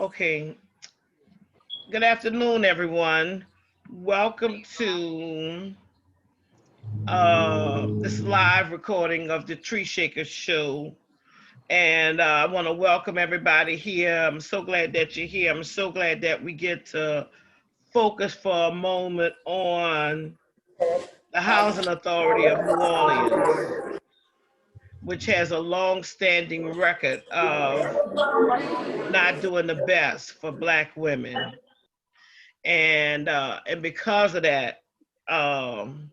Okay. Good afternoon, everyone. Welcome to this live recording of the Treeshakers show. And I want to welcome everybody here. I'm so glad that you're here. I'm so glad that we get to focus for a moment on the Housing Authority of New Orleans, which has a long-standing record of not doing the best for Black women. And because of that, um,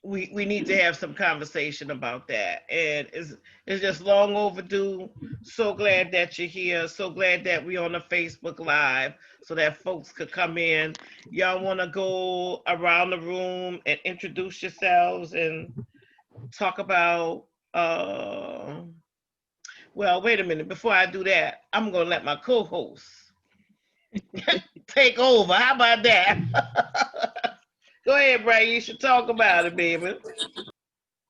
we need to have some conversation about that. And it's just long overdue. So glad that you're here. So glad that we on the Facebook Live so that folks could come in. Y'all want to go around the room and introduce yourselves and talk about. Well, wait a minute. Before I do that, I'm gonna let my co-host take over. How about that? Go ahead, Brian. You should talk about it, baby.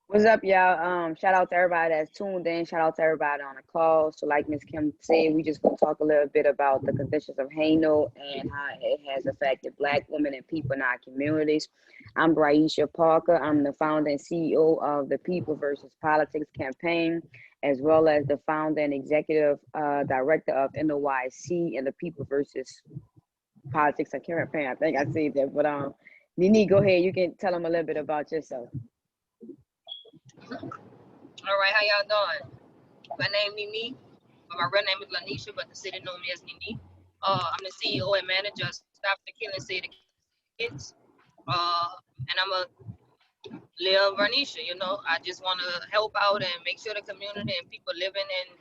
What's up, y'all? Shout out to everybody that's tuned in. Shout out to everybody on the call. So like Ms. Kim said, we just gonna talk a little bit about the conditions of HANO and how it has affected Black women and people in our communities. I'm Braisha Parker. I'm the founder and CEO of the People versus Politics campaign, as well as the founder and executive director of NOYC and the People versus Politics campaign. I think I said that, but Nene, go ahead. You can tell them a little bit about yourself. All right, how y'all doing? My name Nene, but my real name is Lanisha, but the city know me as Nene. I'm the CEO and manager of Stop the Killing City Kids. And I'm a little Vernisha, you know. I just want to help out and make sure the community and people living and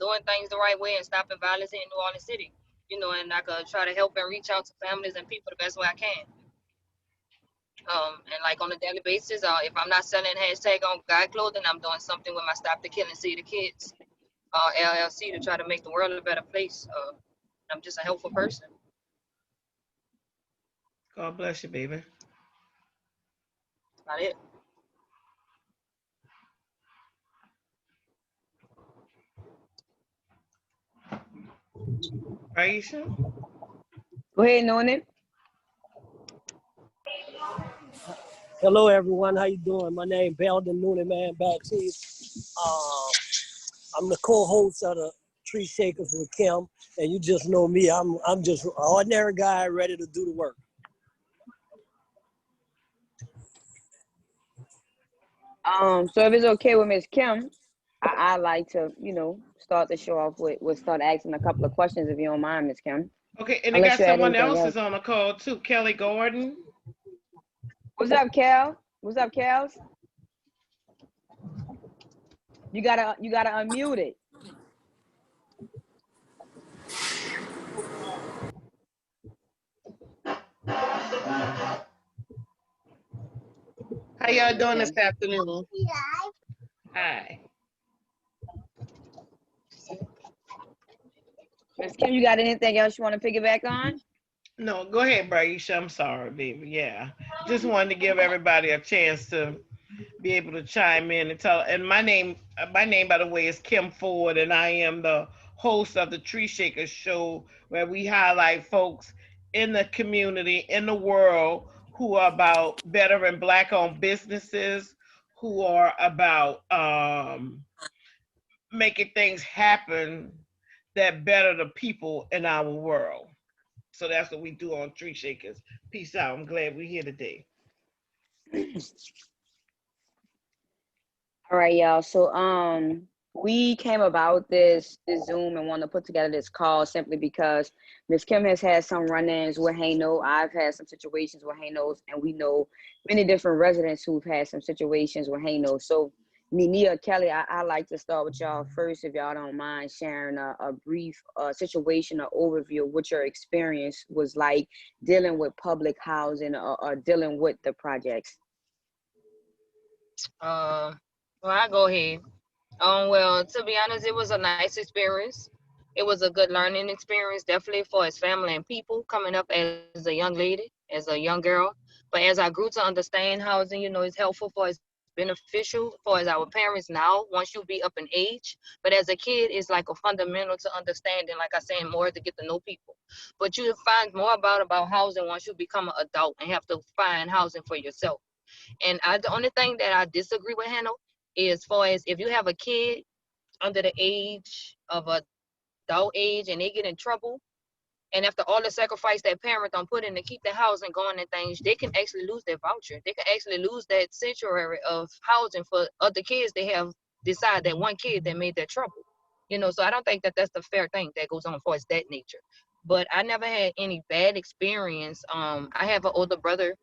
doing things the right way and stopping violence in New Orleans City. You know, and I could try to help and reach out to families and people the best way I can. And like on a daily basis, if I'm not selling hashtag on guy clothing, I'm doing something with my Stop the Killing City Kids LLC to try to make the world a better place. I'm just a helpful person. God bless you, baby. That's about it. Aisha? Go ahead, Noonan. Hello, everyone. How you doing? My name Belden Noonan, man, Baptiste. I'm the co-host of the Treeshakers with Kim, and you just know me. I'm just an ordinary guy ready to do the work. So if it's okay with Ms. Kim, I like to, you know, start the show off with start asking a couple of questions if you don't mind, Ms. Kim. Okay, and they got someone else is on the call too, Kelly Gordon. What's up, Cal? What's up, Cal? You gotta unmute it. How y'all doing this afternoon? Hi. Ms. Kim, you got anything else you want to piggyback on? No, go ahead, Braisha. I'm sorry, baby. Yeah, just wanted to give everybody a chance to be able to chime in and tell. And my name, by the way, is Kim Ford, and I am the host of the Treeshakers show, where we highlight folks in the community, in the world, who are about bettering Black-owned businesses, who are about making things happen that better the people in our world. So that's what we do on Treeshakers. Peace out. I'm glad we're here today. All right, y'all. So we came about this Zoom and wanted to put together this call simply because Ms. Kim has had some run-ins with HANO. I've had some situations with HANOs, and we know many different residents who've had some situations with HANO. So Nene, Kelly, I like to start with y'all first, if y'all don't mind sharing a brief situation or overview of what your experience was like dealing with public housing or dealing with the projects. Well, I go ahead. Well, to be honest, it was a nice experience. It was a good learning experience, definitely for his family and people coming up as a young lady, as a young girl. But as I grew to understand housing, you know, it's helpful for his beneficial for as our parents now once you be up in age. But as a kid, it's like a fundamental to understanding, like I said, more to get to know people. But you find more about housing once you become an adult and have to find housing for yourself. And the only thing that I disagree with Hannah is, as far as if you have a kid under the age of adult age and they get in trouble, and after all the sacrifice that parent don't put in to keep the housing going and things, they can actually lose their voucher. They can actually lose that sanctuary of housing for other kids they have decided that one kid that made that trouble. You know, so I don't think that that's the fair thing that goes on for as that nature. But I never had any bad experience. I have an older brother.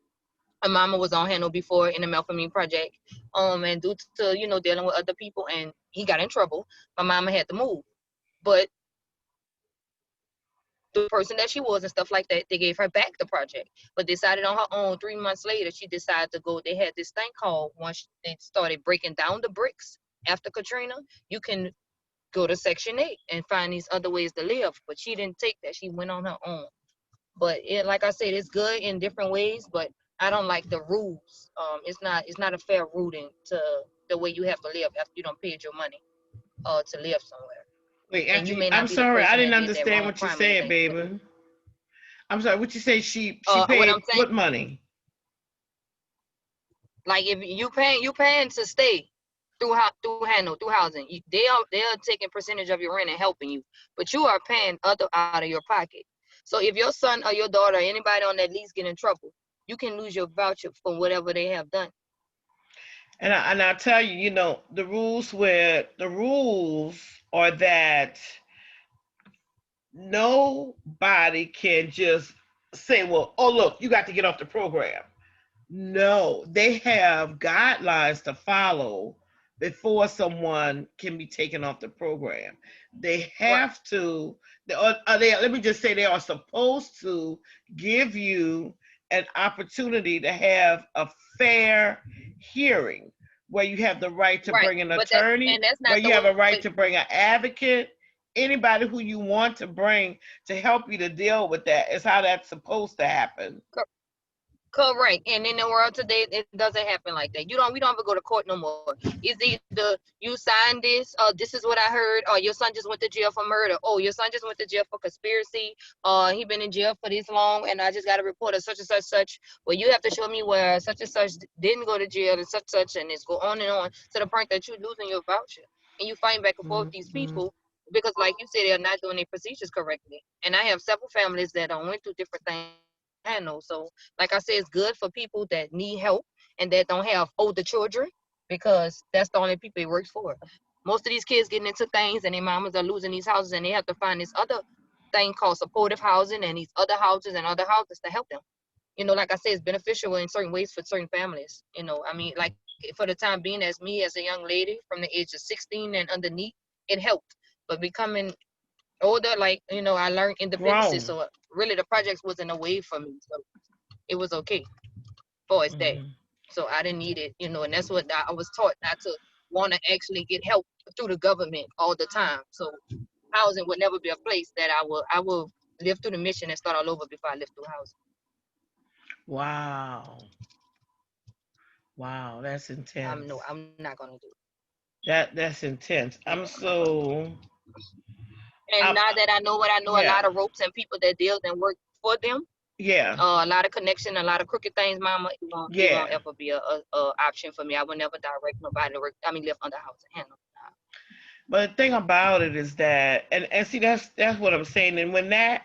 My mama was on HANO before in the Melphamine Project. And due to, you know, dealing with other people and he got in trouble, my mama had to move. But the person that she was and stuff like that, they gave her back the project, but decided on her own 3 months later, she decided to go. They had this thing called, once they started breaking down the bricks after Katrina, you can go to Section 8 and find these other ways to live. But she didn't take that. She went on her own. But it, like I said, it's good in different ways, but I don't like the rules. It's not a fair rooting to the way you have to live after you don't paid your money to live somewhere. Wait, And you actually, may I'm not be the sorry, I person didn't that did that understand wrong what you crime or said, anything. baby. I'm sorry, what you say? She What I'm paid saying, what money? like if you paying to stay through HANO, through housing, they are taking percentage of your rent and helping you, but you are paying other out of your pocket. So if your son or your daughter or anybody on that lease get in trouble, you can lose your voucher for whatever they have done. And I tell you, you know, the rules are that nobody can just say, well, oh look, you got to get off the program. No, they have guidelines to follow before someone can be taken off the program. They Right, have to, let me just say, they are supposed to give you an opportunity to have a fair hearing where you have the right to right. bring an But that's attorney, and that's where not the you have a right way. to bring an advocate, anybody who you want to bring to help you to deal with that is how that's supposed to happen. Correct. And in the world today, it doesn't happen like that. We don't ever go to court no more. It's either you signed this, this is what I heard, or your son just went to jail for murder. Oh, your son just went to jail for conspiracy. He been in jail for this long, and I just got a report of such and such such. Well, you have to show me where such and such didn't go to jail and such, and it's go on and on to the point that you're losing your voucher, and you fight back and forth with these Mhm. people because, like you said, they're not doing their procedures correctly. And I have several families that went through different things handle. So, like I said, it's good for people that need help and that don't have older children because that's the only people it works for. Most of these kids getting into things and their mamas are losing these houses and they have to find this other thing called supportive housing and these other houses and other houses to help them. You know, like I said, it's beneficial in certain ways for certain families. You know, I mean, like for the time being, as me as a young lady from the age of 16 and underneath, it helped. But becoming older, like, you know, I learned independence. Grown. So really the projects wasn't a way for me. So it was okay for its day. Mhm. So I didn't need it, you know, and that's what I was taught, not to want to actually get help through the government all the time. So housing would never be a place that I will live through the mission and start all over before I live through housing. Wow. Wow, that's intense. No, I'm not gonna do it. That's intense. No, I'm I'm not gonna do it. so And now that I know what I know, a yeah. lot of ropes and people that deal and work for them, Yeah. a lot of connection, a lot of crooked things, mama, it won't Yeah. ever be a option for me. I would never direct nobody to work. I mean, live under house and handle. But the thing about it is that, and see, that's what I'm saying. And when that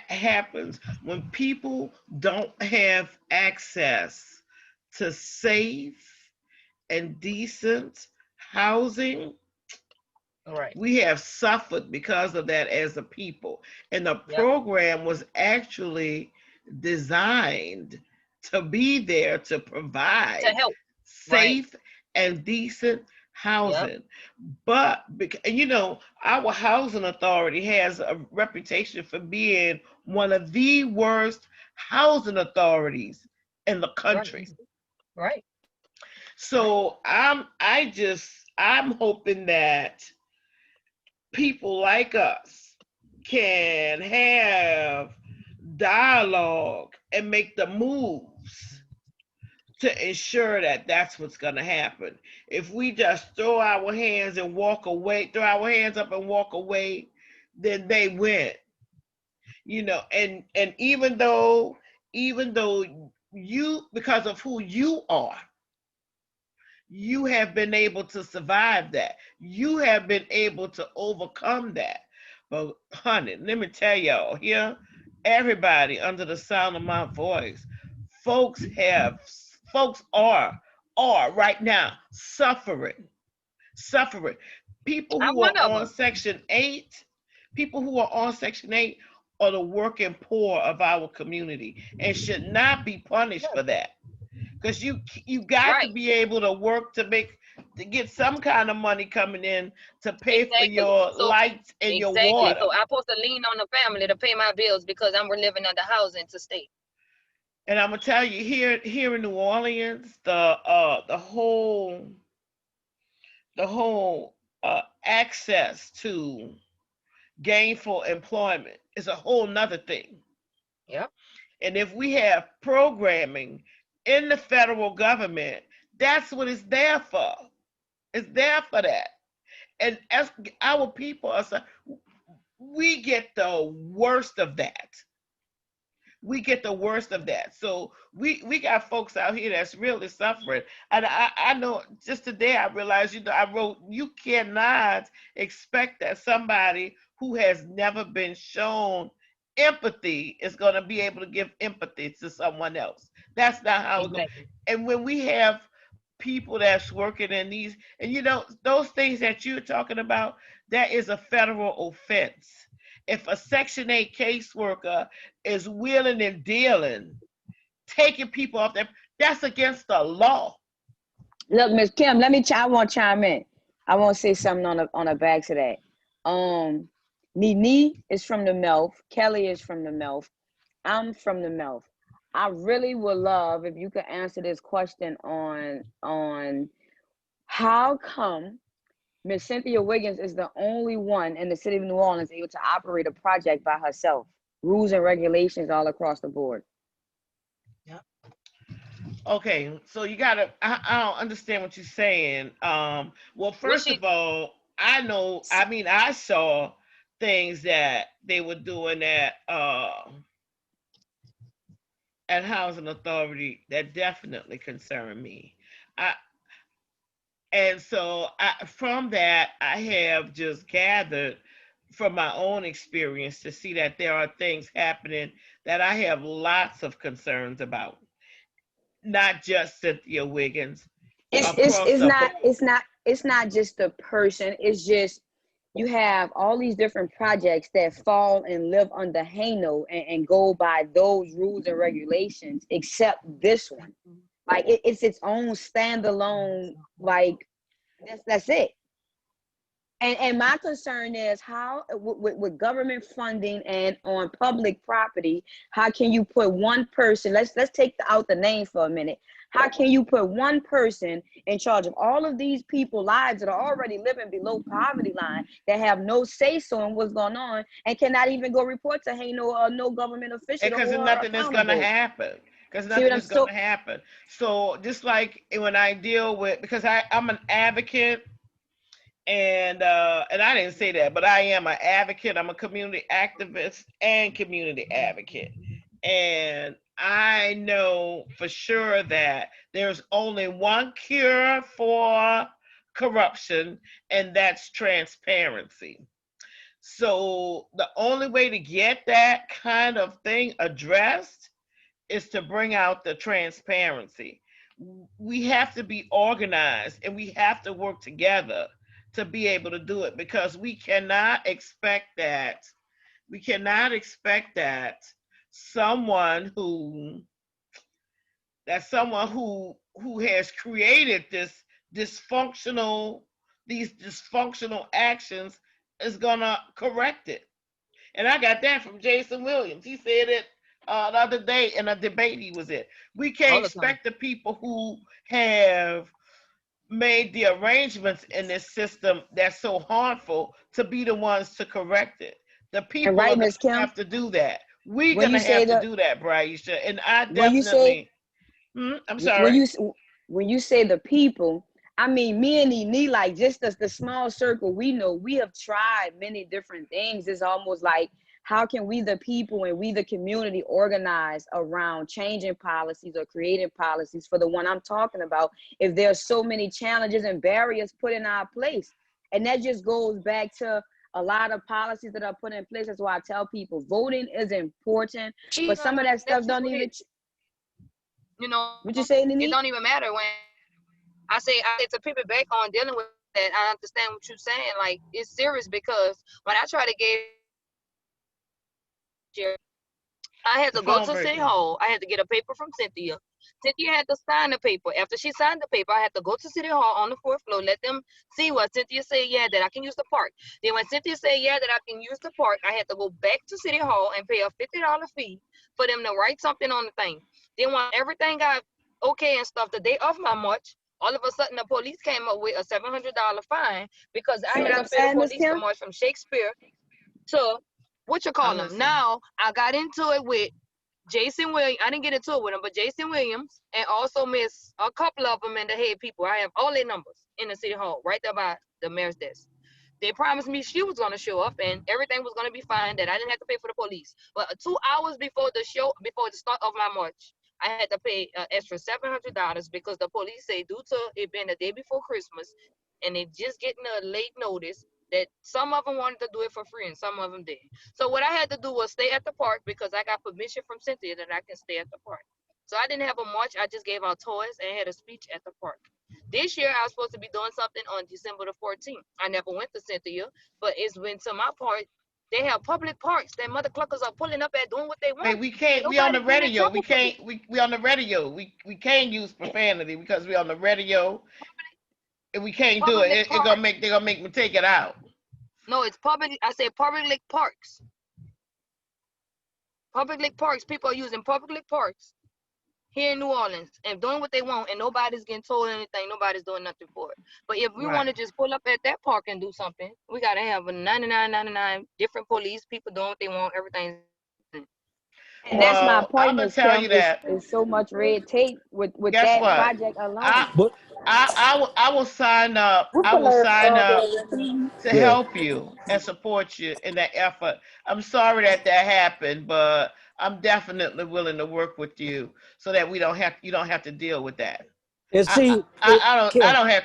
happens, when people don't have access to safe and decent housing, Right. we have suffered because of that as a people. And the Yep. program was actually designed to be there to To provide help. Right. safe and decent Yep. housing. But, and you know, our housing authority has a reputation for being one of the worst housing authorities in the Right. country. Right. Right. So I'm hoping that people like us can have dialogue and make the moves to ensure that that's what's going to happen. If we just throw our hands and walk away, throw our hands up and walk away, then they win. You know, and even though you, because of who you are, you have been able to survive that. You have been able to overcome that. But honey, let me tell y'all here, everybody under the sound of my voice, folks have folks are right now suffering. People I'm who one are of on them. section 8, people who are on section 8 are the working poor of our community and should not be punished for that, because you got to Right. be able to work to get some kind of money coming in to pay for Exactly. your So lights and your exactly. water. So I'm supposed to lean on the family to pay my bills because I'm living under housing to stay. And I'm gonna tell you, here in New Orleans, the whole access to gainful employment is a whole nother thing. Yep. And if we have programming in the federal government, that's what it's there for. It's there for that. And as our people are, we get the worst of that. We get the worst of that. So we got folks out here that's really suffering. And I know just today I realized, I wrote, you cannot expect that somebody who has never been shown empathy is going to be able to give empathy to someone else. That's not how it goes. Exactly. And when we have people that's working in these, and those things that you're talking about, that is a federal offense. If a Section 8 caseworker is wheeling and dealing, taking people off there, that's against the law. Look, Miss Kim, I want to chime in. I want to say something on the back to that. Nene is from the Melf. Kelly is from the Melf. I'm from the Melf. I really would love if you could answer this question on how come Miss Cynthia Wiggins is the only one in the city of New Orleans able to operate a project by herself. Rules and regulations all across the board. Okay, so I don't understand what you're saying. Well, What first she of all, I saw things that they were doing at Housing Authority that definitely concern me. I, and so from that, I have just gathered from my own experience to see that there are things happening that I have lots of concerns about. Not just Cynthia Wiggins, It's it's across it's the not board. it's not it's not just the person. It's just you have all these different projects that fall and live under HANO and go by those rules and regulations, except this one. Like it's its own standalone. Like that's it. And my concern is how with government funding and on public property, how can you put one person? Let's take out the name for a minute. How can you put one person in charge of all of these people lives that are already living below poverty line, that have no say so in what's going on, and cannot even go report to HANO or no government official to Because hold her nothing is going to accountable? happen. Because See what nothing I'm is going so to happen. So just like when I deal with, because I'm an advocate, and I didn't say that, but I am an advocate. I'm a community activist and community advocate, and I know for sure that there's only one cure for corruption, and that's transparency. So the only way to get that kind of thing addressed is to bring out the transparency. We have to be organized and we have to work together to be able to do it, because we cannot expect that someone who someone who has created dysfunctional these dysfunctional actions is gonna correct it. And I got that from Jason Williams. He said it the other day in a debate he was in. We can't all the time. expect the people who have made the arrangements in this system that's so harmful to be the ones to correct it. The and people are right, going Miss to Kim, have to do that. We're when going you to say have to that, do that, Braisha. And I when you say definitely. I'm When sorry. you say the people, I mean me and Nene, like just the small circle we know, we have tried many different things. It's almost like how can we the people and we the community organize around changing policies or creating policies for the one I'm talking about if there's so many challenges and barriers put in our place. And that just goes back to a lot of policies that are put in place. That's why I tell people voting is important, but some of that stuff don't even, You know, what you say, it Nene? don't even matter when I say to people back on dealing with that. I understand what you're saying. Like it's serious because when I try to get here, I had The to go phone to City breaking. Hall. I had to get a paper from Cynthia. Cynthia had to sign the paper. After she signed the paper, I had to go to City Hall on the fourth floor, let them see what Cynthia said, yeah, that I can use the park. Then when Cynthia said, yeah, that I can use the park, I had to go back to City Hall and pay a $50 fee for them to write something on the thing. Then when everything got okay and stuff, the day of my march, all of a sudden the police came up with a $700 fine because I See had what to I'm pay the saying, Miss police to Kim? march from Shakespeare to what you I call them. listen. Now I got into it with Jason Williams. I didn't get into it with him, but Jason Williams and also Miss a couple of them and the head people. I have all their numbers in the city hall right there by the mayor's desk. They promised me she was gonna show up and everything was gonna be fine. That I didn't have to pay for the police. But 2 hours before the show, before the start of my march, I had to pay extra $700 because the police say due to it being the day before Christmas, and they just getting a late notice that some of them wanted to do it for free and some of them didn't. So what I had to do was stay at the park because I got permission from Cynthia that I can stay at the park. So I didn't have a march. I just gave out toys and had a speech at the park. This year I was supposed to be doing something on December the 14th. I never went to Cynthia, but it's when to my part, they have public parks that mother cluckers are pulling up at doing what they Hey, want. we can't. We on the Nobody's getting in radio. We trouble for it. can't. We on the radio. We can't use profanity because we on the radio, and we can't do it. Public It gonna parks. make. They gonna make me take it out. No, it's public. I said public parks. Public parks. People are using public parks here in New Orleans and doing what they want, and nobody's getting told anything. Nobody's doing nothing for it. But if we Right. want to just pull up at that park and do something, we gotta have a 99 different police people doing what they want. Everything's And that's my Well, I'm point, gonna Miss tell you Kim. Is that. so much red tape with Guess that what? project alone. I But I will sign up. What's I the will sign up learn? to yeah, help you and support you in that effort. I'm sorry that that happened, but I'm definitely willing to work with you so that we don't have you don't have to deal with that. and see, it, I Kim, don't have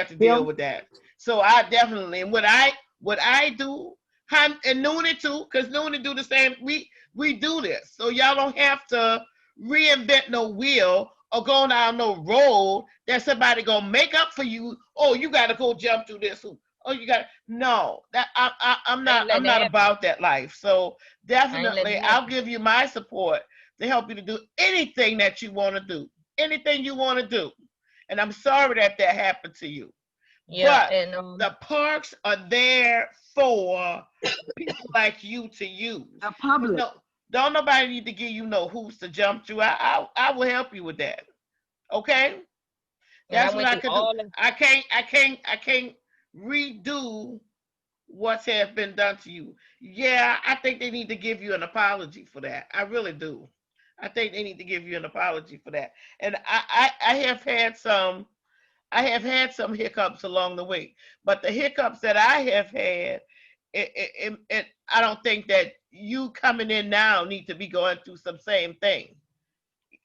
to deal Kim, with that. So I definitely and what I do and Noonie too, because Noonie do the same. We do this, so y'all don't have to reinvent no wheel or go down no road that somebody gonna make up for you. Oh, you got to go jump through this hoop. Oh, you got no. That I ain't I'm letting not that happen. about that life. So I ain't letting definitely, it I'll happen. give you my support to help you to do anything that you want to do, anything you want to do. And I'm sorry that that happened to you. Yeah, But and the parks are there for people like you to use. The But public. no, don't nobody need to give you no hoops to jump through. I will help you with that. Okay, I that's what went I through could do. all the I can't redo what has been done to you. Yeah, I think they need to give you an apology for that. I really do. I think they need to give you an apology for that. And I have had some hiccups along the way, but the hiccups that I have had, I don't think that you coming in now need to be going through some same thing.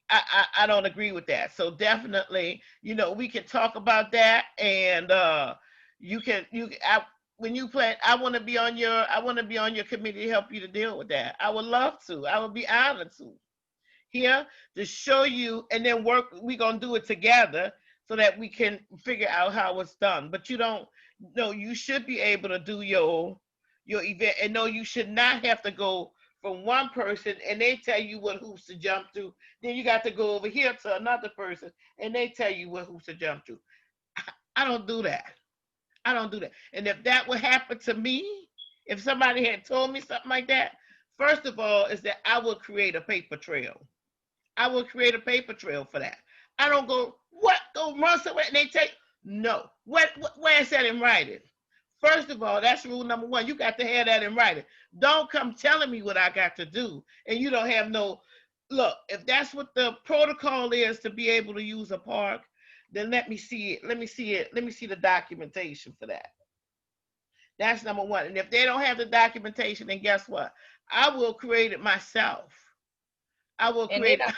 I don't agree with that. So definitely, we can talk about that, and when you plan, I want to be on your committee to help you to deal with that. I would love to. I would be honored to here to show you, and then work. We're gonna do it together so that we can figure out how it's done. But you don't. No, you should be able to do your event, and no, you should not have to go from one person and they tell you what hoops to jump through. Then you got to go over here to another person and they tell you what hoops to jump through. I don't do that. I don't do that. And if that would happen to me, if somebody had told me something like that, first of all, is that I would create a paper trail. I will create a paper trail for that. I don't go, what? Go run somewhere and they take, no. Where is that in writing? First of all, that's rule number one. You got to have that in writing. Don't come telling me what I got to do and you don't have no look, if that's what the protocol is to be able to use a park, then let me see it. Let me see it. Let me see the documentation for that. That's number one. And if they don't have the documentation, then guess what? I will create it myself. I will And then create it.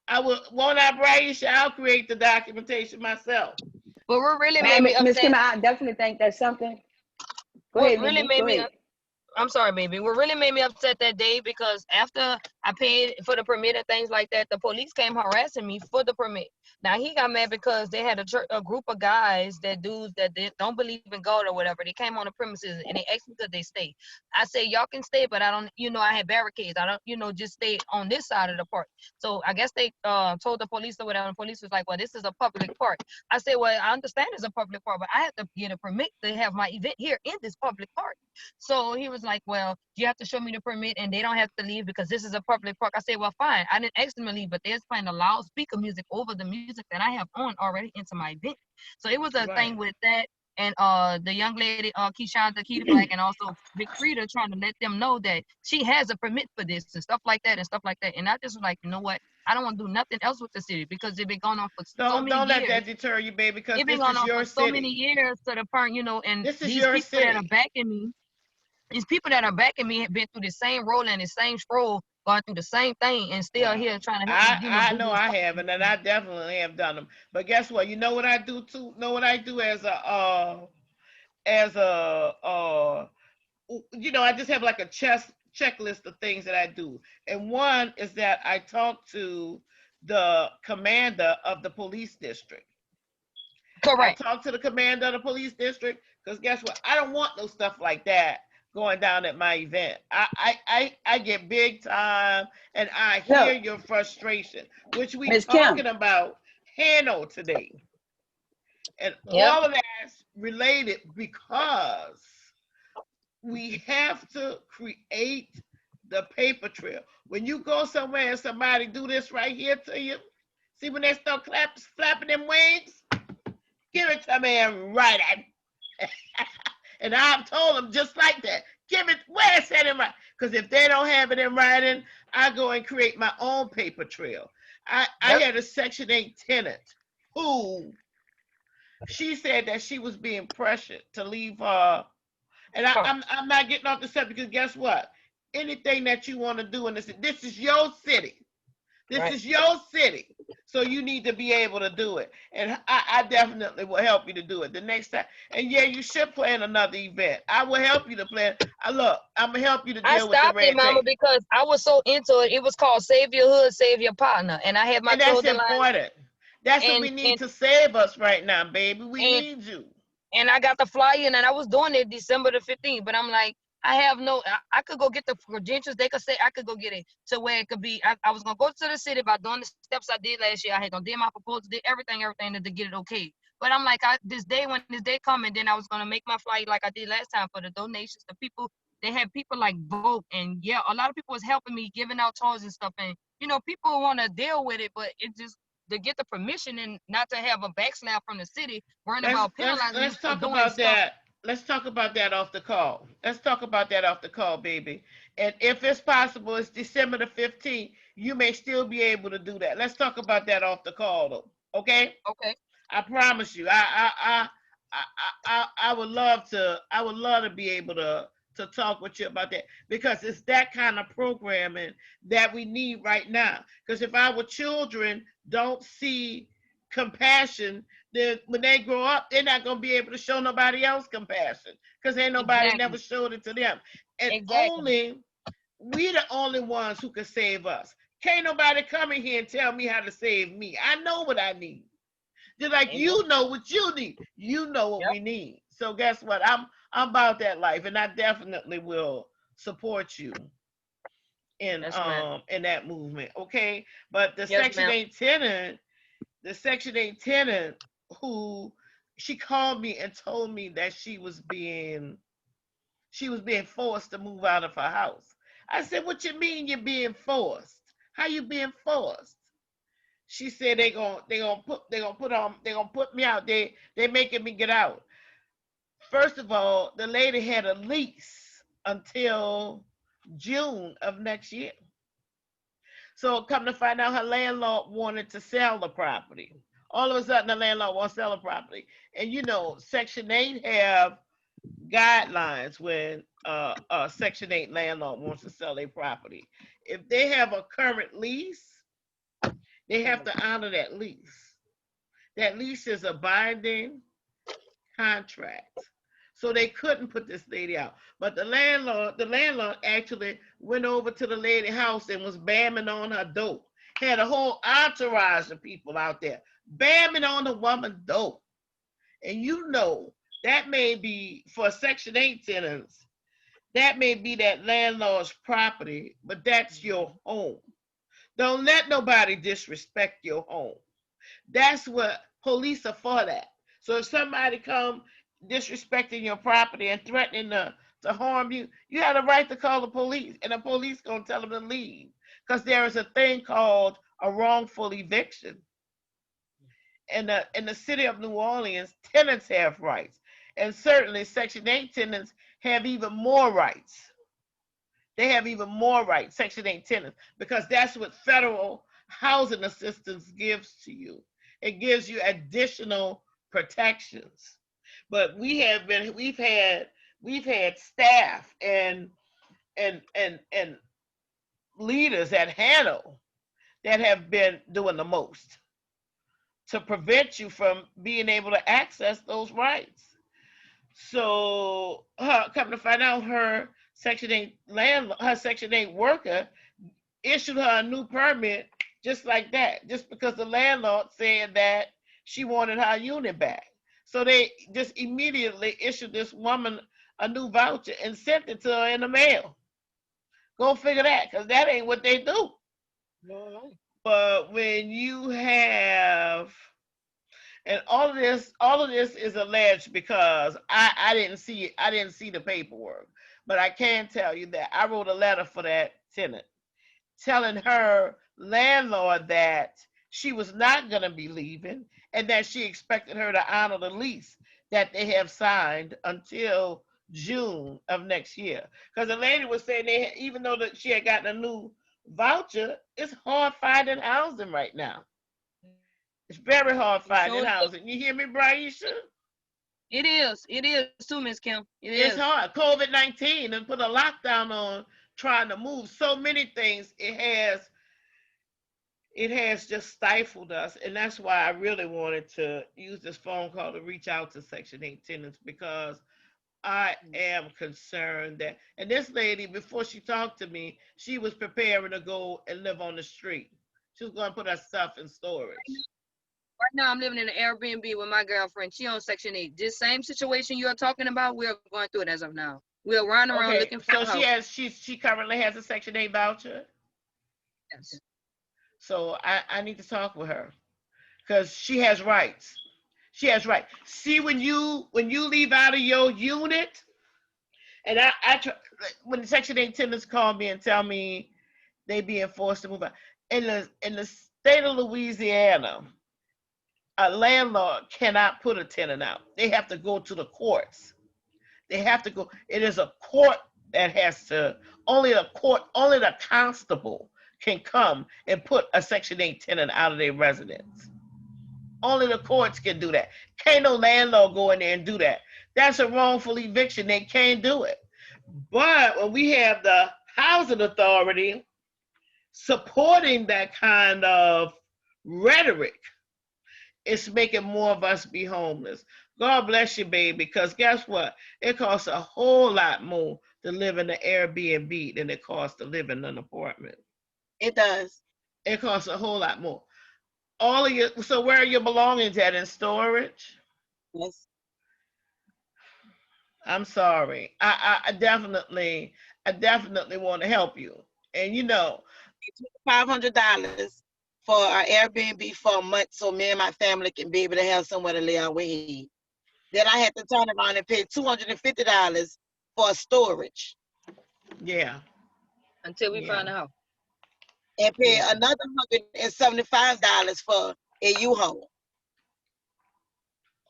I will, won't I, Braisha? I'll create the documentation myself. but what really made Ma'am, me Miss Kim, upset, I definitely think that's something. Go what ahead, really Mimi. made Go me ahead. I'm sorry, baby. What really made me upset that day, because after I paid for the permit and things like that, the police came harassing me for the permit. Now he got mad because they had a group of guys, that dudes that they don't believe in God or whatever. They came on the premises and they asked me could they stay. I said y'all can stay, but I don't. I had barricades. I don't. Just stay on this side of the park. So I guess they told the police or whatever. And the police was like, well, this is a public park. I said, well, I understand it's a public park, but I have to get a permit to have my event here in this public park. So he was like, well, you have to show me the permit and they don't have to leave because this is a public park. I said, well, fine. I didn't ask them to leave, but they're playing the loudspeaker music over the music that I have on already into my event. So it was a thing Right. with that. And the young lady, Keishonda Keita Black, and also Big Frida, trying to let them know that she has a permit for this and stuff like that and stuff like that. And I just was like, you know what? I don't want to do nothing else with the city because it's been going on for so many Don't let years. that deter you, baby, because It's been this going is on for your so many city. years to the point, and This is these your people that are city. backing me, these people that are backing me have been through the same role and the same stroll, going through the same thing, and still Wow. here trying to help me, I do know this I stuff. haven't, and I definitely have done them. But guess what? You know what I do too? Know what I do as a I just have like a checklist of things that I do. And one is that I talk to the commander of the police district. I Correct. talk to the commander of the police district because guess what? I don't want no stuff like that going down at my event. I get big time and I hear Look, your frustration, which we Miss Kim. talking about HANO today. And Yep. all of that's related because we have to create the paper trail. When you go somewhere and somebody do this right here to you, see when they start flapping them wings, give it to me and write it. And I've told them just like that. Give it where it's at in writing. Because if they don't have it in writing, I go and create my own paper trail. I Yep. had a Section 8 tenant who she said that she was being pressured to leave her. And I'm not getting off the subject because guess what? Anything that you want to do in this is your city. This Right. is your city. So you need to be able to do it. And I definitely will help you to do it the next time. And yeah, you should plan another event. I will help you to plan. Look, I'm going to help you to I deal with the stopped it, red Mama, tape. because I was so into it. It was called Save Your Hood, Save Your Partner, and I had my And that's clothing line, important. That's what and we need and to save us right now, baby. We and need you. and I got the flyer, and I was doing it December the 15th. But I'm like, I have no. I could go get the credentials. They could say I could go get it to where it could be. I was gonna go to the city by doing the steps I did last year. I had gonna do my proposal, did everything to get it okay. But I'm like, when this day coming, then I was gonna make my flyer like I did last time for the donations. The people, they had people like vote, and yeah, a lot of people was helping me giving out toys and stuff. And people want to deal with it, but it just to get the permission and not to have a backslap from the city worrying Let's about penalizing you let's for talk doing about stuff. that. Let's talk about that off the call. Let's talk about that off the call, baby. And if it's possible, it's December the 15th. You may still be able to do that. Let's talk about that off the call, though. Okay? Okay. I promise you. I would love to. I would love to be able to talk with you about that because it's that kind of programming that we need right now. Because if our children don't see compassion, then when they grow up, they're not going to be able to show nobody else compassion because ain't nobody Exactly. never showed it to them. And Exactly. we the only ones who can save us. Can't nobody come in here and tell me how to save me. I know what I need. Just like Amen. you know what you need. You know what Yep. we need. So guess what? I'm about that life, and I definitely will support you Yes, ma'am. in that movement. Okay. But Yes, ma'am. The Section 8 tenant who she called me and told me that she was being forced to move out of her house. I said, "What you mean you're being forced? How you being forced?" She said they gonna put me out. They making me get out. First of all, the lady had a lease until June of next year. So come to find out, her landlord wanted to sell the property. All of a sudden, the landlord wants to sell the property. And you know, Section 8 have guidelines when Section 8 landlord wants to sell their property. If they have a current lease, they have to honor that lease. That lease is a binding contract. So they couldn't put this lady out. But the landlord actually went over to the lady's house and was bamming on her door. Had a whole entourage of people out there bamming on the woman's door. And you know, that may be for Section 8 tenants, that may be that landlord's property, but that's your home. Don't let nobody disrespect your home. That's what police are for that. So if somebody come disrespecting your property and threatening to harm you, you have the right to call the police, and the police gonna tell them to leave. Because there is a thing called a wrongful eviction. In the city of New Orleans, tenants have rights. And certainly Section 8 tenants have even more rights. They have even more rights, Section 8 tenants, because that's what federal housing assistance gives to you. It gives you additional protections. But we've had staff and leaders at HANO that have been doing the most to prevent you from being able to access those rights. So come to find out, her Section 8 worker issued her a new permit just like that, just because the landlord said that she wanted her unit back. So they just immediately issued this woman a new voucher and sent it to her in the mail. Go figure that, because that ain't what they do. No. But when you have, and all of this is alleged because I didn't see the paperwork, but I can tell you that I wrote a letter for that tenant telling her landlord that she was not going to be leaving and that she expected her to honor the lease that they have signed until June of next year. Because the lady was saying even though that she had gotten a new voucher, it's hard finding housing right now. It's very hard finding housing. You hear me, Braisha? It is too, Miss Kim. It's hard. COVID-19 and put a lockdown on trying to move so many things. It has just stifled us, and that's why I really wanted to use this phone call to reach out to Section 8 tenants, because I am concerned that, and this lady, before she talked to me, she was preparing to go and live on the street. She was going to put her stuff in storage. Right now, I'm living in an Airbnb with my girlfriend. She on Section 8. This same situation you're talking about, we're going through it as of now. We're running around looking for a house. She currently has a Section 8 voucher. Yes. So I need to talk with her because she has rights. She has rights. See, when you leave out of your unit, and when the Section 8 tenants call me and tell me they being forced to move out in the state of Louisiana, a landlord cannot put a tenant out. They have to go to the courts. They have to go. It is a court that has to. Only the constable can come and put a Section 8 tenant out of their residence. Only the courts can do that. Can't no landlord go in there and do that. That's a wrongful eviction. They can't do it. But when we have the housing authority supporting that kind of rhetoric, it's making more of us be homeless. God bless you, baby, because guess what? It costs a whole lot more to live in an Airbnb than it costs to live in an apartment. It does. It costs a whole lot more. So where are your belongings at? In storage? Yes. I'm sorry. I definitely want to help you. And you know, $500 for our Airbnb for a month so me and my family can be able to have somewhere to lay our way. Then I had to turn around and pay $250 for storage. Yeah. Until we find a house. And pay another $175 for a U-Haul.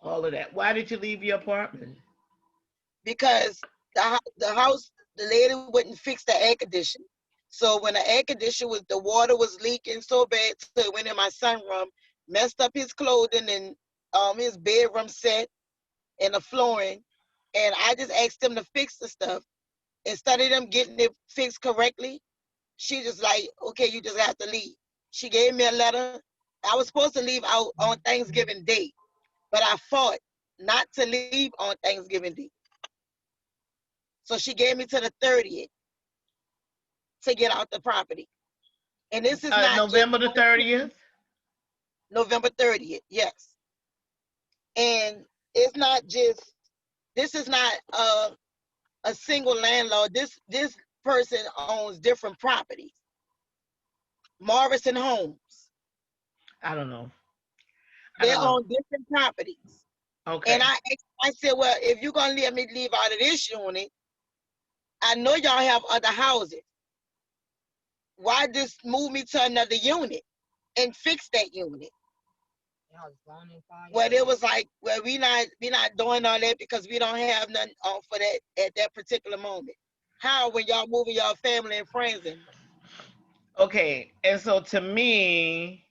All of that. Why did you leave your apartment? Because the house, the lady wouldn't fix the air conditioning. So when the air conditioner was, the water was leaking so bad, so it went in my son's room, messed up his clothing and his bedroom set and the flooring. And I just asked them to fix the stuff. Instead of them getting it fixed correctly, she just like, okay, you just have to leave. She gave me a letter. I was supposed to leave out on Thanksgiving Day, but I fought not to leave on Thanksgiving Day. So she gave me to the 30th to get out the property. And this is not November the 30th? November 30th, yes. And it's not just, this is not a single landlord. This person owns different properties. Morrison Homes. I don't know. They own different properties. Okay. And I said, well, if you're gonna let me leave out of this unit, I know y'all have other houses. Why just move me to another unit and fix that unit? Well, it was like, well, we not doing all that because we don't have nothing for that at that particular moment. How when y'all moving y'all family and friends in? Okay, and so to me,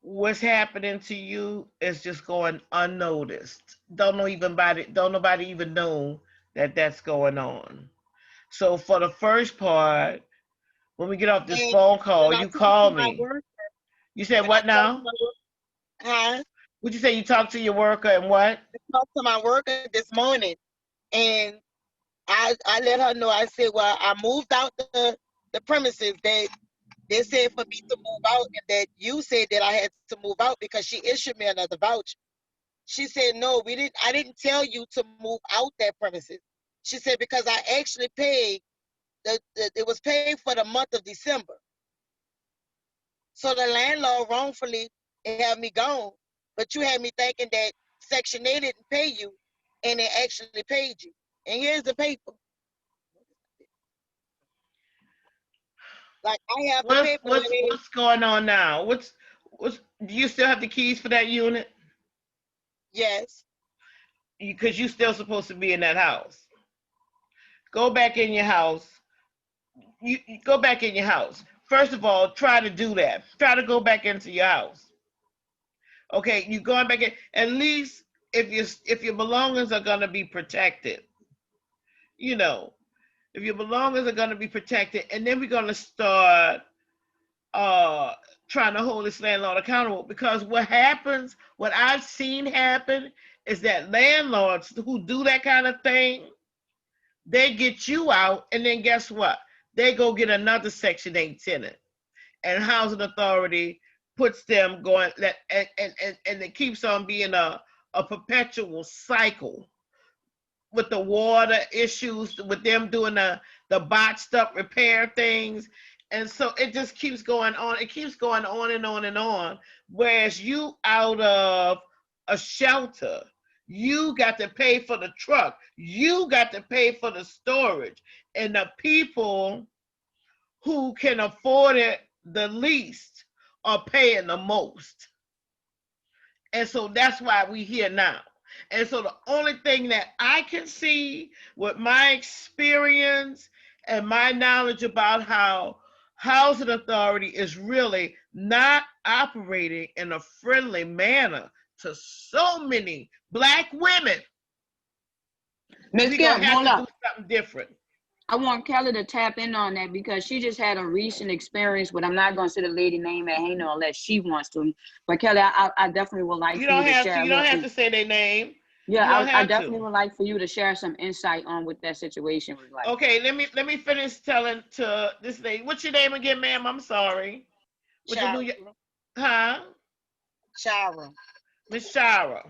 what's happening to you is just going unnoticed. Don't nobody even know that that's going on. So for the first part, when we get off this phone call, you call me. You said what now? Huh? Would you say you talked to your worker and what? I talked to my worker this morning, and I let her know. I said, well, I moved out the premises. That they said for me to move out, and that you said that I had to move out because she issued me another voucher. She said, no, we didn't. I didn't tell you to move out that premises. She said, because I actually paid it was paid for the month of December. So the landlord wrongfully had me gone, but you had me thinking that Section 8 didn't pay you, and it actually paid you. And here's the paper. Like I have the paper. What's going on now? What's do you still have the keys for that unit? Yes. Because you're still supposed to be in that house. Go back in your house. You go back in your house. First of all, try to do that. Try to go back into your house. Okay, you going back in. At least if your belongings are gonna be protected, you know, if your belongings are gonna be protected, and then we're gonna start trying to hold this landlord accountable. Because what I've seen happen is that landlords who do that kind of thing, they get you out, and then guess what? They go get another Section 8 tenant, and housing authority puts them going, and it keeps on being a perpetual cycle with the water issues, with them doing the botched up repair things. And so it just keeps going on. It keeps going on and on and on. Whereas you out of a shelter, you got to pay for the truck. You got to pay for the storage. And the people who can afford it the least are paying the most. And so that's why we're here now. And so the only thing that I can see with my experience and my knowledge about how housing authority is really not operating in a friendly manner to so many Black women, Ms. we're Kim, going to have hold to up. do something different. I want Kelly to tap in on that because she just had a recent experience, but I'm not going to say the lady name at HANO unless she wants to. But Kelly, I definitely would like You for you don't to have share. to. You don't have to say their name. Yeah, I definitely would like for you to share some insight on what that situation was like. Okay, let me finish telling to this lady. What's your name again, ma'am? I'm sorry. Huh? Shara. Miss Shara.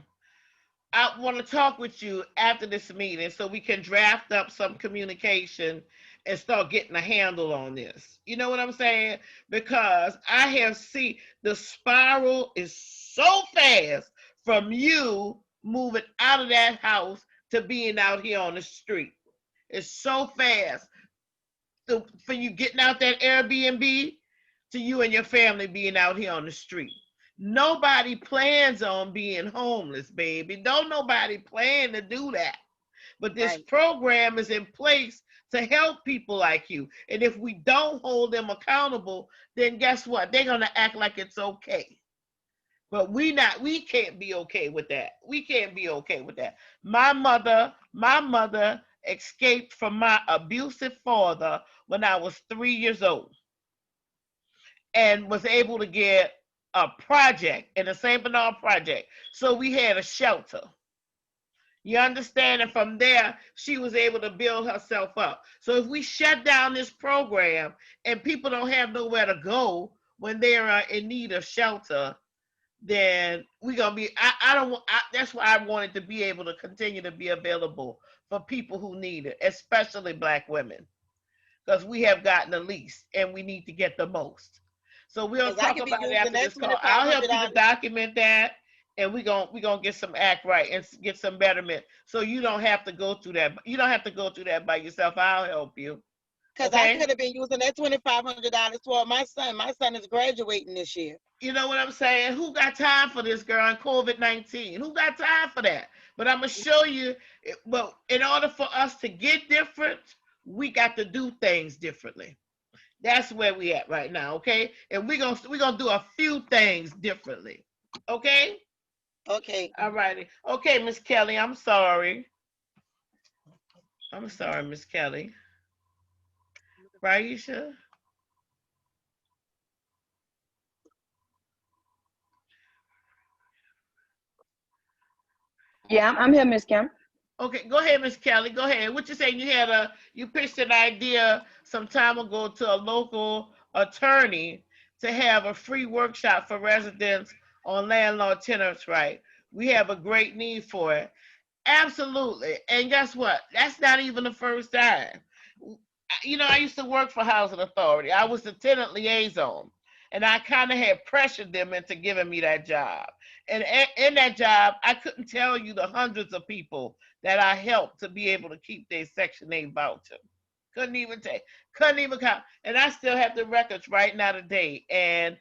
I want to talk with you after this meeting so we can draft up some communication and start getting a handle on this. You know what I'm saying? Because I have seen the spiral is so fast from you moving out of that house to being out here on the street. It's so fast. For you getting out that Airbnb to you and your family being out here on the street. Nobody plans on being homeless, baby. Don't nobody plan to do that. But this program is in place to help people like you. And if we don't hold them accountable, then guess what? They're gonna act like it's okay. But we can't be okay with that. We can't be okay with that. My mother escaped from my abusive father when I was 3 years old and was able to get a project in the St. Bernard project. So we had a shelter. You understand? And from there, she was able to build herself up. So if we shut down this program and people don't have nowhere to go when they are in need of shelter, then we're gonna be. I don't want. That's why I wanted to be able to continue to be available for people who need it, especially Black women, because we have gotten the least and we need to get the most. So we'll 'Cause I talk could be about it using after that this call. I'll help you to $2,500. document that, and we gonna get some act right and get some betterment. So you don't have to go through that. You don't have to go through that by yourself. I'll help you. Because I Okay. could have been using that $2,500 for my son. My son is graduating this year. You know what I'm saying? Who got time for this, girl, in COVID-19? Who got time for that? But I'm going to show you, well, in order for us to get different, we got to do things differently. That's where we at right now, okay? And we're gonna do a few things differently, okay? Okay. All righty. Okay, Miss Kelly, I'm sorry. I'm sorry, Miss Kelly. Raisha? Yeah, I'm here, Miss Kim. Okay, go ahead, Miss Kelly. Go ahead. What you saying? You pitched an idea some time ago to a local attorney to have a free workshop for residents on landlord tenants' right. We have a great need for it. Absolutely. And guess what? That's not even the first time. You know, I used to work for Housing Authority. I was the tenant liaison, and I kind of had pressured them into giving me that job. And in that job, I couldn't tell you the hundreds of people that I helped to be able to keep their Section 8 voucher. Couldn't even count. And I still have the records right now today. And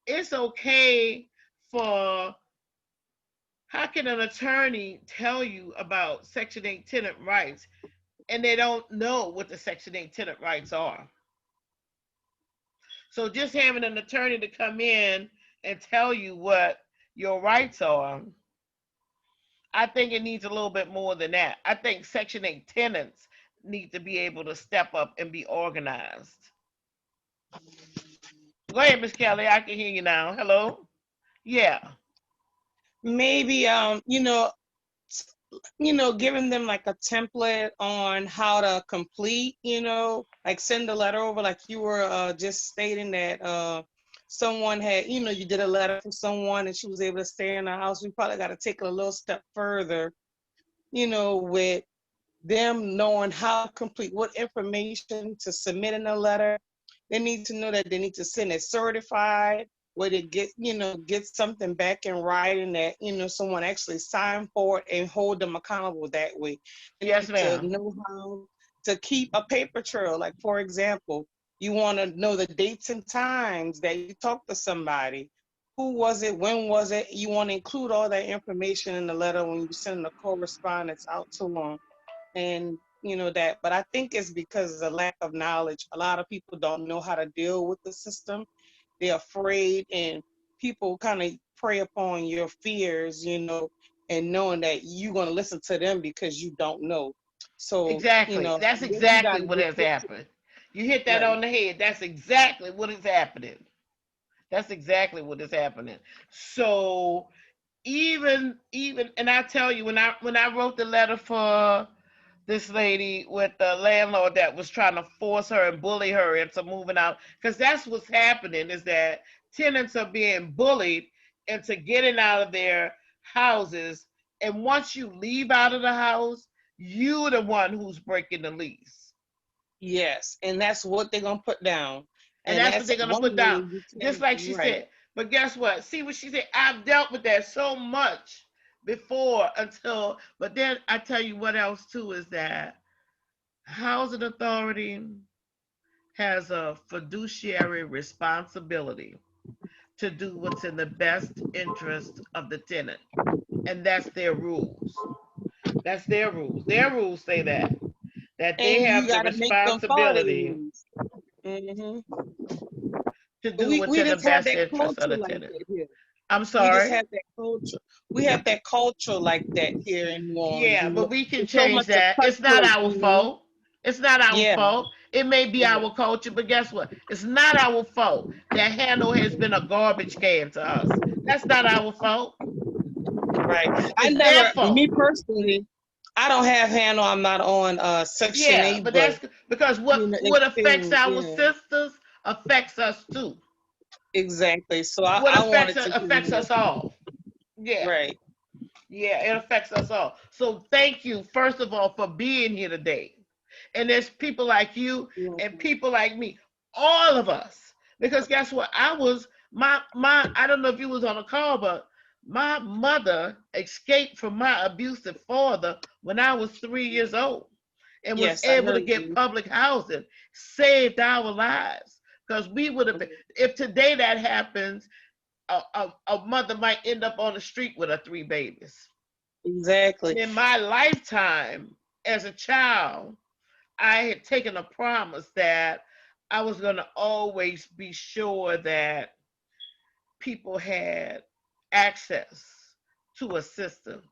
it's okay for, how can an attorney tell you about Section 8 tenant rights and they don't know what the Section 8 tenant rights are? So just having an attorney to come in and tell you what your rights are, I think it needs a little bit more than that. I think Section 8 tenants need to be able to step up and be organized. Go ahead, Miss Kelly. I can hear you now. Hello? Yeah. Maybe giving them like a template on how to complete, like send a letter over, like you were just stating that someone had, you did a letter for someone and she was able to stay in the house. We probably got to take it a little step further, with them knowing how to complete, what information to submit in a letter. They need to know that they need to send it certified, where they get something back in writing that, someone actually signed for it and hold them accountable that way. They Yes, need to ma'am. know how to keep a paper trail. Like, for example, you want to know the dates and times that you talked to somebody. Who was it? When was it? You want to include all that information in the letter when you send the correspondence out to them. And that, but I think it's because of the lack of knowledge. A lot of people don't know how to deal with the system. They're afraid, and people kind of prey upon your fears, and knowing that you're going to listen to them because you don't know. So, Exactly. That's I guess you got exactly to what get has it happened. You hit that right. on the head. That's exactly what is happening. That's exactly what is happening. So even and I tell you, when I wrote the letter for this lady with the landlord that was trying to force her and bully her into moving out, because that's what's happening, is that tenants are being bullied into getting out of their houses, and once you leave out of the house, you're the one who's breaking the lease. Yes, and that's what they're going to put down. And And that's what that's they're gonna one put way down, you just can, like she right. said. But guess what? See what she said? I've dealt with that so much before, but then I tell you what else too, is that housing authority has a fiduciary responsibility to do what's in the best interest of the tenant. And that's their rules. That's their rules. Their rules say that. that they And you have the got to make them follow the responsibility rules. Hmm. to But do what's we in the just have best that interest of culture the like tenant. that here. I'm We just sorry. have that culture. We have that culture like that here in New Orleans. Yeah, You know, but we can it's so change much a that. It's not cutthroat. our You know. fault. It's not our Yeah. fault. It may be Right. our culture, but guess what? It's not our fault that HANO has been a garbage can to us. That's not our fault. Right. I It's their never, fault. me personally, I don't have handle. I'm not on Section Yeah, 8, but but that's because you know, what affects experience. our Yeah. sisters affects us too. Exactly. So What I affects wanted us to hear affects more. us all. Yeah. Right. Yeah, it affects us all. So thank you, first of all, for being here today. And there's people like you and Mhm. people like me, all of us. Because guess what? I was my I don't know if you was on a call, but my mother escaped from my abusive father when I was 3 years old and was Yes, I able to heard get you. public housing, saved our lives. Because we would have been, if today that happens, a mother might end up on the street with her 3 babies. And Exactly. in my lifetime as a child, I had taken a promise that I was going to always be sure that people had access to assistance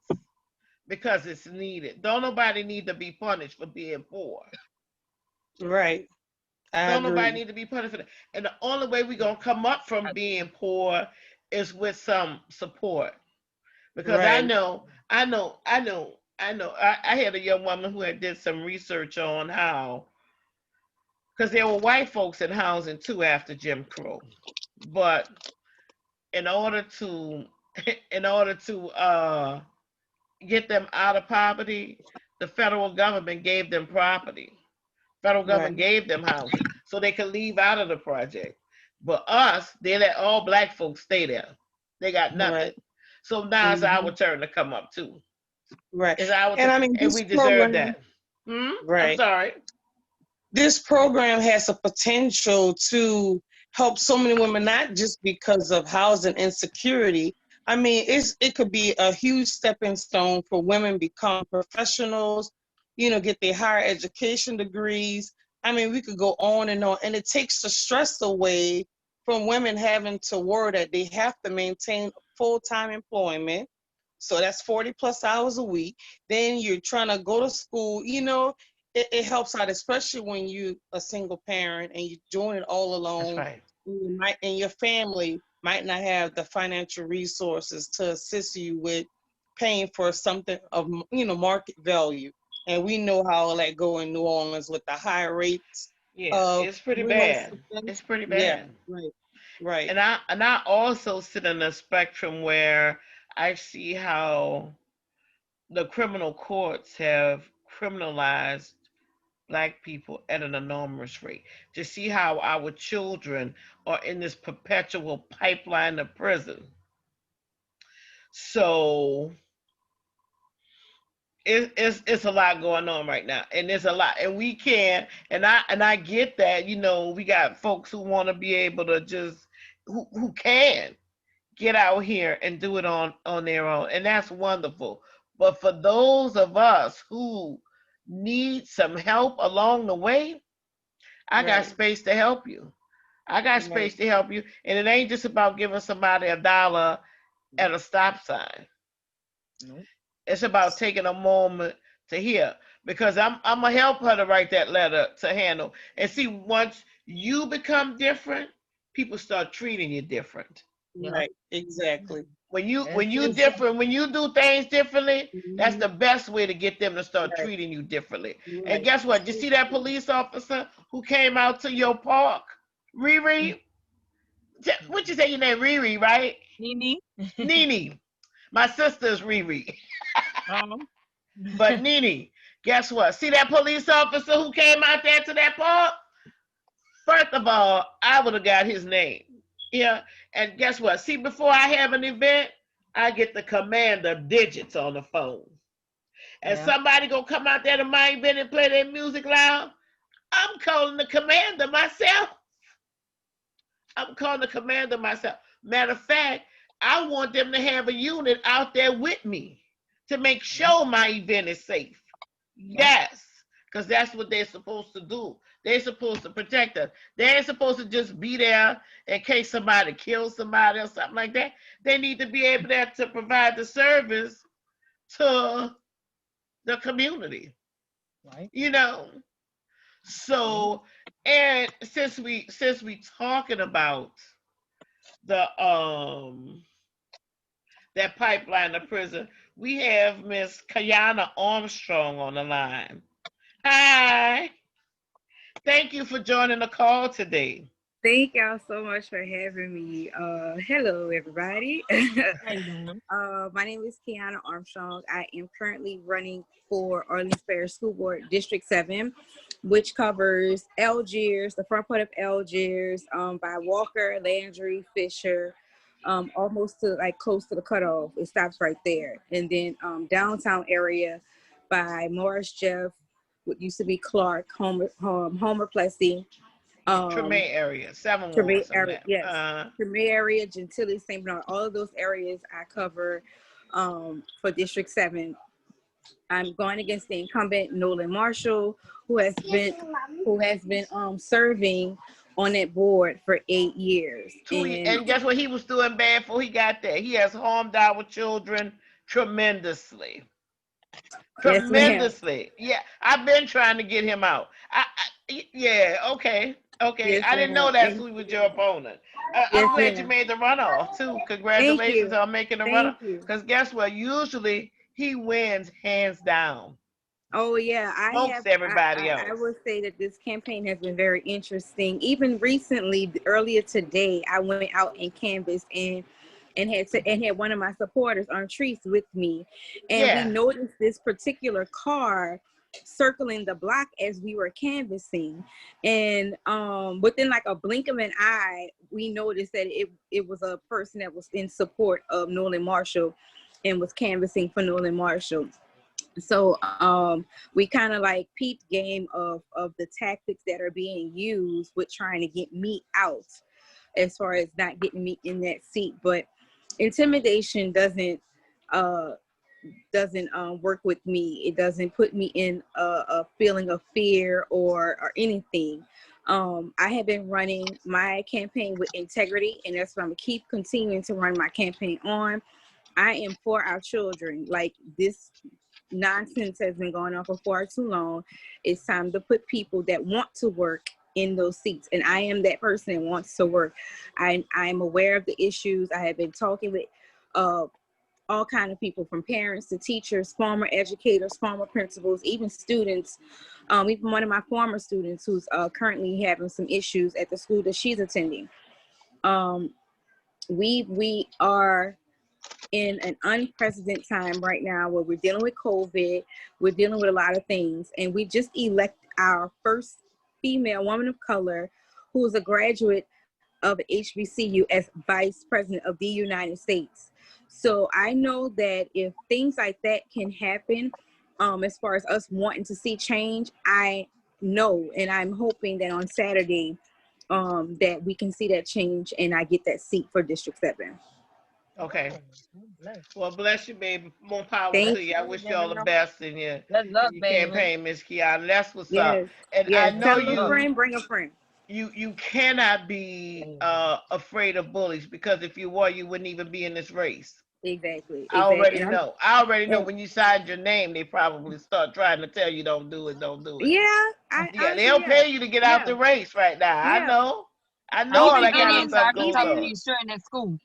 because it's needed. Don't nobody need to be punished for being poor. Right. I Don't nobody agree. need to be punished for that. And the only way we're going to come up from being poor is with some support. Because Right. I had a young woman who had did some research on how, because there were white folks in housing too after Jim Crow, but in order to in order to get them out of poverty, the federal government gave them property. Federal Right. government gave them housing so they could leave out of the project. But us, they let all black folks stay there. They got nothing. Right. So now it's our Hmm. turn to come up too. Right. It's our And turn, I mean, and this we deserve program, that. Hmm? I'm right. sorry. This program has a potential to help so many women, not just because of housing insecurity. I mean, it could be a huge stepping stone for women become professionals, you know, get their higher education degrees. I mean, we could go on, and it takes the stress away from women having to worry that they have to maintain full-time employment. So that's 40 plus hours a week. Then you're trying to go to school, you know, it helps out, especially when you a single parent and you're doing it all That's alone. right. And your family might not have the financial resources to assist you with paying for something of, you know, market value. And we know how all that go in New Orleans with the high rates Yeah, of it's pretty rental bad. assistance. It's pretty Yeah, bad. right, right, And I also sit in a spectrum where I see how the criminal courts have criminalized black people at an enormous rate. To see how our children are in this perpetual pipeline of prison. So it's a lot going on right now, and there's a lot, and we can, and I get that, you know, we got folks who want to be able to just who can get out here and do it on their own, and that's wonderful. But for those of us who need some help along the way, I got right, space to help you. I got right, space to help you, and it ain't just about giving somebody $1 at a stop sign. nope, It's about taking a moment to hear, because I'm gonna help her to write that letter to handle. And see, once you become different, people start treating you different. right, exactly. When you different, when you do things differently, that's Mhm. the best way to get them to start Right, treating you differently. And right. guess what? You see that police officer who came out to your park, Riri? What you say your name, Riri, right? Nini. Nene. My sister's Riri. Um, But Nene, guess what? See that police officer who came out there to that park? First of all, I would have got his name. Yeah. And guess what? See, before I have an event, I get the commander digits on the phone. And yeah. somebody gonna come out there to my event and play their music loud. I'm calling the commander myself. I'm calling the commander myself. Matter of fact, I want them to have a unit out there with me to make sure my event is safe. Yeah. Yes, because that's what they're supposed to do. They're supposed to protect us. They ain't supposed to just be there in case somebody kills somebody or something like that. They need to be able to provide the service to the community. Right. You know. So, and since we talking about the that pipeline to prison, we have Miss Kayana Armstrong on the line. Hi. Thank you for joining the call today. Thank y'all so much for having me. Hello, everybody. How you doing? My name is Kiana Armstrong. I am currently running for Orleans Parish School Board District 7, which covers Algiers, the front part of Algiers, by Walker, Landry, Fisher, almost to like close to the cutoff. It stops right there. And then downtown area by Morris Jeff, what used to be Clark, Homer Plessy. Treme area, 7 Treme wards on area, that. yes. Treme area, Gentilly, St. Bernard, all of those areas I cover for District 7. I'm going against the incumbent Nolan Marshall, who has been serving on that board for 8 years. And guess what he was doing bad before he got there? He has harmed our children tremendously. Tremendously. Yeah, I've been trying to get him out. Yeah, okay. Yes, I didn't know that's who was your opponent. I'm glad you made the runoff too. Congratulations on making the runoff. Because guess what? Usually he wins hands down. Oh yeah, everybody else. I would say that this campaign has been very interesting. Even recently, earlier today, I went out and canvassed and had one of my supporters on Trees with me, and we noticed this particular car circling the block as we were canvassing, and within like a blink of an eye, we noticed that it was a person that was in support of Nolan Marshall and was canvassing for Nolan Marshall. So we kind of like peeped game of the tactics that are being used with trying to get me out, as far as not getting me in that seat. But intimidation doesn't work with me. It doesn't put me in a feeling of fear or anything. I have been running my campaign with integrity, and that's what I'm gonna keep continuing to run my campaign on. I am for our children. Like, this nonsense has been going on for far too long. It's time to put people that want to work in those seats, and I am that person that wants to work. I'm aware of the issues. I have been talking with all kind of people, from parents to teachers, former educators, former principals, even students. Even one of my former students who's currently having some issues at the school that she's attending. We are in an unprecedented time right now where we're dealing with COVID, we're dealing with a lot of things, and we just elect our first female woman of color who is a graduate of HBCU as Vice President of the United States. So I know that if things like that can happen, as far as us wanting to see change, I know, and I'm hoping that on Saturday, that we can see that change and I get that seat for District 7. Okay. Well, bless you, baby. More power to you. I wish you all the best in your campaign, Miss Kiana. That's what's up. And I know tell a friend, bring a friend. You cannot be afraid of bullies, because if you were, you wouldn't even be in this race. Exactly. I already know when you signed your name, they probably start trying to tell you don't do it. Yeah, they'll pay you to get out the race right now. Yeah. I know all that kind of stuff goes on. You in that school.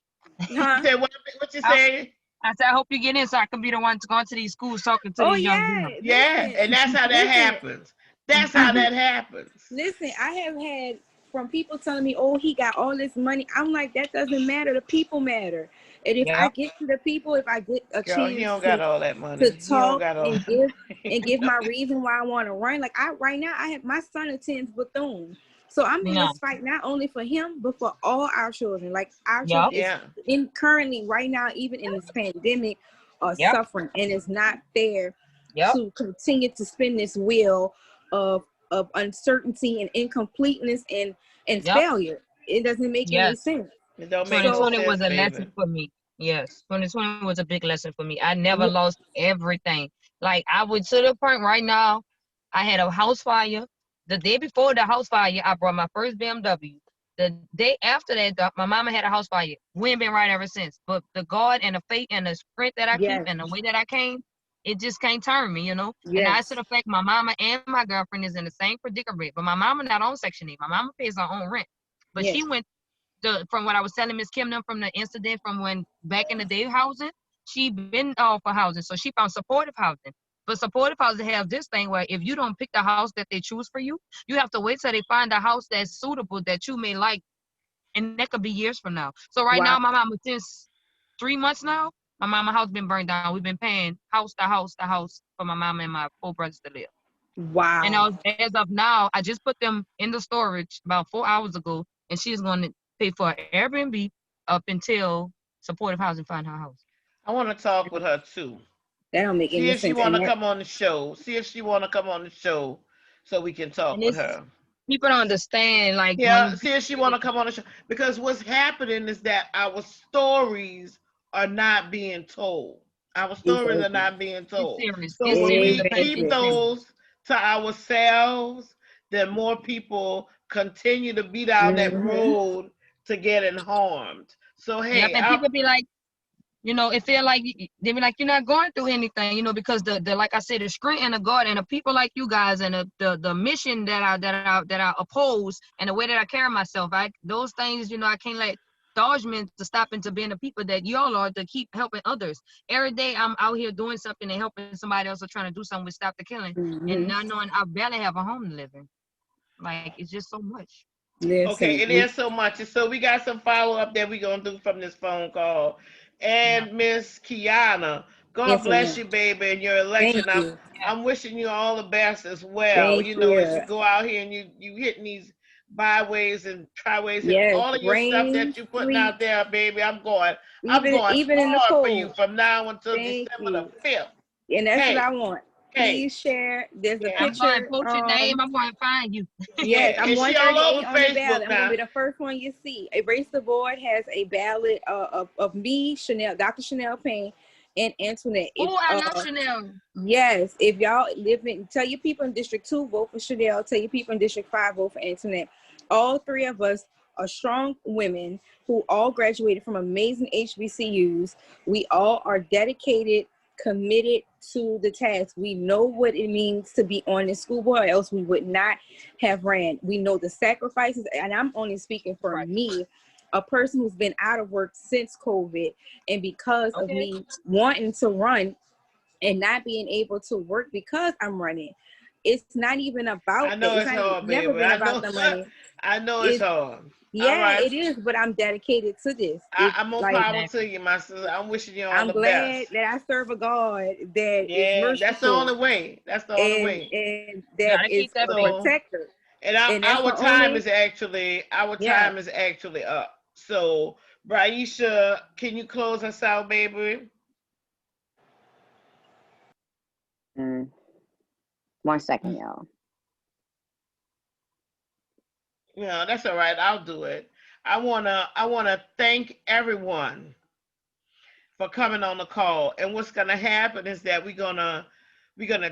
You said what you say? I said, I hope you get in so I can be the one to go into these schools talking to these young people. Yeah, and that's how that happens. That's how that happens. Listen, I have had from people telling me, oh, he got all this money. I'm like, that doesn't matter. The people matter. And if I get to the people, if I get a chance he don't got all that money. To talk and give my reason why I want to run. Like, right now, I have my son attends Bethune. So I'm in this fight not only for him, but for all our children. Like, our children is currently right now, even in this pandemic, are suffering. And it's not fair to continue to spin this wheel of uncertainty and incompleteness and failure. It doesn't make any sense. 2020 was a lesson for me. Yes, 2020 was a big lesson for me. I never lost everything. Like, I would, to the point right now, I had a house fire. The day before the house fire, I brought my first BMW. The day after that, my mama had a house fire. We ain't been right ever since. But the God and the faith and the strength that I keep Yes. and the way that I came, it just can't turn me, you know. And now it's to Yes. the fact my mama and my girlfriend is in the same predicament. But my mama not on Section 8. My mama pays her own rent. But Yes. she went from what I was telling Miss Kim them from the incident from when back in the day housing, she been off for housing. So she found supportive housing. But supportive housing have this thing where if you don't pick the house that they choose for you, you have to wait till they find a house that's suitable that you may like, and that could be years from now. So right Wow. now, my mama, since 3 months now, my mama house been burned down. We've been paying house to house to house for my mama and my 4 brothers to live. And Wow. as of now, I just put them in the storage about 4 hours ago, and she's going to pay for Airbnb up until supportive housing find her house. I want to talk with her too. That don't make See any if she sense. want And to that, come on the show. See if she want to come on the show so we can talk And with it's her. people don't understand, like when Yeah, you see if she want to come on the show. Because what's happening is that our stories are not being told. Our stories are exactly. not being it's told. serious, So it's when serious. we The fact keep is Exactly. serious. those to ourselves, then more people continue to be down that Mm-hmm. road to getting harmed. So Yep, hey, and people be like, it feel like they be like you're not going through anything, because the like I said, the strength and the God and the people like you guys and the mission that I oppose and the way that I carry myself, those things, I can't let dodge me to stop into being the people that y'all are to keep helping others. Every day I'm out here doing something and helping somebody else or trying to do something with stop the killing, and Mm-hmm. not knowing I barely have a home to live in. Like it's just so much. okay, Listen, it is so much. And so we got some follow up that we're gonna do from this phone call. Yeah, And Miss Kiana, God yes, bless ma'am. you, baby, in your Thank election. I'm you. yeah. I'm wishing you all the best as well. Thank You know, as you you. go out here and you hitting these byways and tryways and Yes, all of your stuff rain, that you're putting sleet, out there, baby. I'm even going even in the hard for you cold. from now until Thank December the you. 5th. And that's what Hey, I want. hey, Please share. There's a yeah. I'm going to picture. post your name. I'm going to find you. Yes, Yeah. I'm Is she all 138 over on the ballot. Facebook I'm gonna now? be the first one you see. Erase the Board has a ballot of me, Chanel, Dr. Chanel Payne, and Antoinette. If Oh, I love Chanel. yes, if y'all live in, tell your people in District 2 vote for Chanel. Tell your people in District 5 vote for Antoinette. All three of us are strong women who all graduated from amazing HBCUs. We all are dedicated, committed to the task. We know what it means to be on the school board, or else we would not have ran. We know the sacrifices, and I'm only speaking for Right. me, a person who's been out of work since COVID, and because of Okay. me wanting to run and not being able to work because I'm running. It's not even I about that. know It's it's not hard, never baby. been I about know the money. I know it's It's hard. All yeah, right. it is, but I'm dedicated to this. It's I'm more like power Exactly. to you, my sister. I'm wishing you all I'm the best. glad that I serve a God that is Yeah, that's the merciful only way. That's the only and way. that Gotta keep is that a faith. So, protector. and And that's our the time only is actually yeah. up. So, Braisha, can you close us out, baby? 1 second, y'all. Yeah, that's all right. I'll do it. I wanna thank everyone for coming on the call. And what's gonna happen is that we're gonna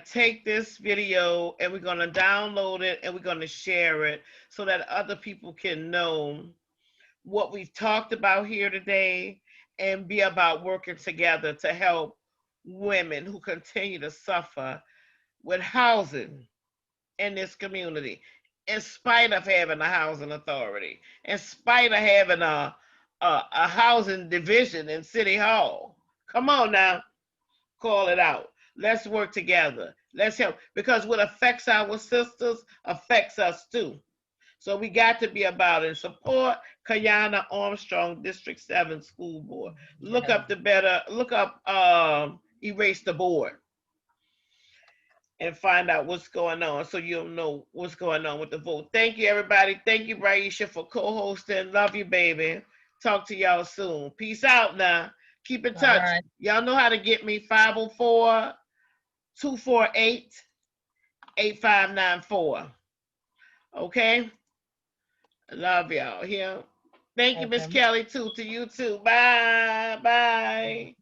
take this video and we're gonna download it and we're gonna share it so that other people can know what we've talked about here today and be about working together to help women who continue to suffer with housing in this community, in spite of having a housing authority, in spite of having a housing division in City Hall. Come on now, call it out. Let's work together. Let's help, because what affects our sisters affects us too. So we got to be about it. Support Kayana Armstrong, District 7 School Board. Look up Erase the Board and find out what's going on so you'll know what's going on with the vote. Thank you, everybody. Thank you, Braisha, for co-hosting. Love you, baby. Talk to y'all soon. Peace out now. Keep in All touch. right. Y'all know how to get me, 504-248-8594. Okay? Love y'all. Here. Thank you, Miss Okay. Kelly, too. To you, too. Bye. Bye.